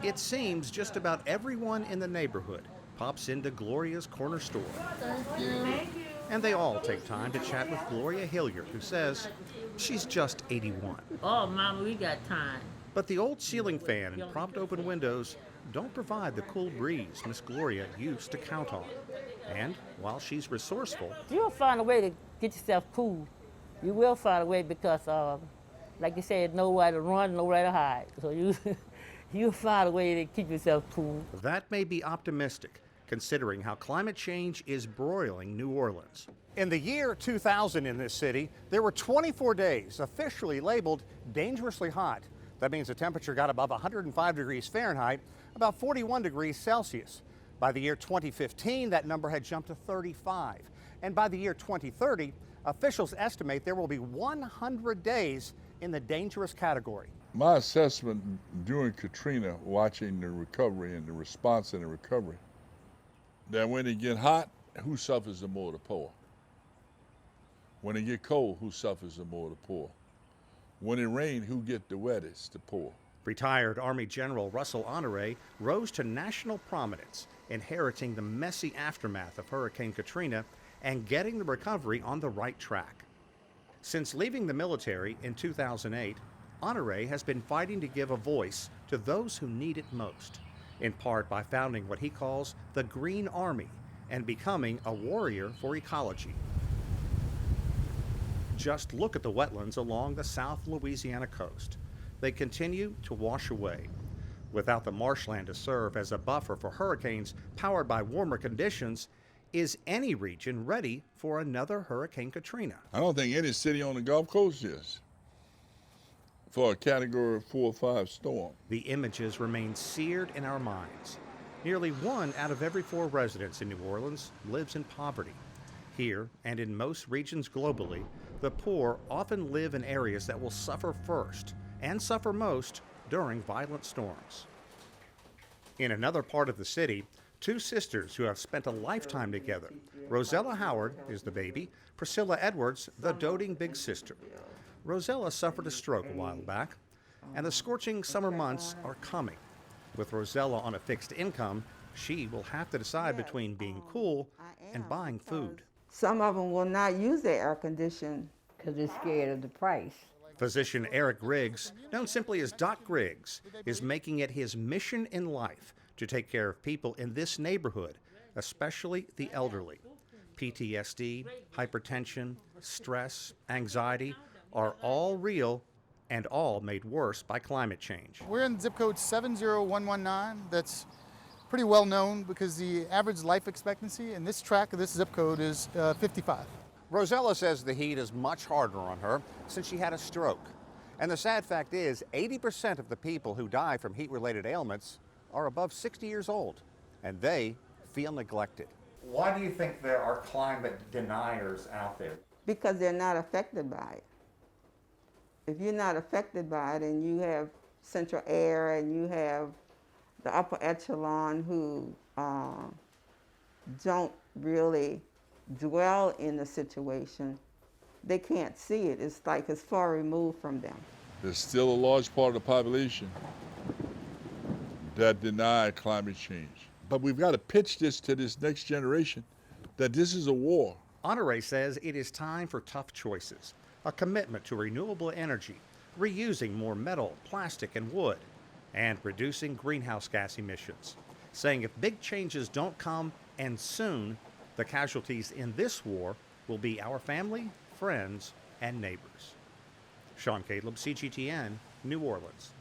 It seems just about everyone in the neighborhood pops into Gloria's corner store. Thank you. And they all take time to chat with Gloria Hilliard, who says she's just 81. Oh, Mama, we got time. But the old ceiling fan and propped open windows don't provide the cool breeze Miss Gloria used to count on. And while she's resourceful, You'll find a way to get yourself cool. You will find a way because, like you said, nowhere to run, nowhere to hide. So you'll find a way to keep yourself cool. that may be optimistic, considering how climate change is broiling New Orleans. In the year 2000 in this city, there were 24 days officially labeled dangerously hot. That means the temperature got above 105 degrees Fahrenheit, about 41 degrees Celsius. By the year 2015, that number had jumped to 35. And by the year 2030, officials estimate there will be 100 days in the dangerous category. My assessment during Katrina, watching the recovery and the response and the recovery, that when it get hot, who suffers the more? The poor. When it get cold, who suffers the more? The poor. When it rain, who get the wettest? The poor. Retired Army General Russell Honore rose to national prominence, inheriting the messy aftermath of Hurricane Katrina and getting the recovery on the right track. Since leaving the military in 2008, Honore has been fighting to give a voice to those who need it most, in part by founding what he calls the Green Army and becoming a warrior for ecology. Just look at the wetlands along the South Louisiana coast. They continue to wash away. Without the marshland to serve as a buffer for hurricanes powered by warmer conditions, is any region ready for another Hurricane Katrina? I don't think any city on the Gulf Coast is for a Category 4 or 5 storm. The images remain seared in our minds. Nearly 1 out of every 4 residents in New Orleans lives in poverty. Here, and in most regions globally, the poor often live in areas that will suffer first and suffer most during violent storms. In another part of the city, 2 sisters who have spent a lifetime together. Rosella Howard is the baby, Priscilla Edwards, the doting big sister. Rosella suffered a stroke a while back, and the scorching summer months are coming. With Rosella on a fixed income, she will have to decide between being cool and buying food. Some of them will not use their air conditioning because they're scared of the price. Physician Eric Griggs, known simply as Doc Griggs, is making it his mission in life to take care of people in this neighborhood, especially the elderly. PTSD, hypertension, stress, anxiety are all real and all made worse by climate change. We're in zip code 70119. That's pretty well known because the average life expectancy in this tract of this zip code is 55. Rosella says the heat is much harder on her since she had a stroke. And the sad fact is, 80% of the people who die from heat-related ailments are above 60 years old, and they feel neglected. Why do you think there are climate deniers out there? because they're not affected by it. If you're not affected by it and you have central air and you have the upper echelon who don't really dwell in the situation, they can't see it. It's like it's far removed from them. There's still a large part of the population that deny climate change. But we've got to pitch this to this next generation that this is a war. Honore says it is time for tough choices, a commitment to renewable energy, reusing more metal, plastic, and wood, and reducing greenhouse gas emissions, saying if big changes don't come, and soon, the casualties in this war will be our family, friends, and neighbors. Sean Callebs, CGTN, New Orleans.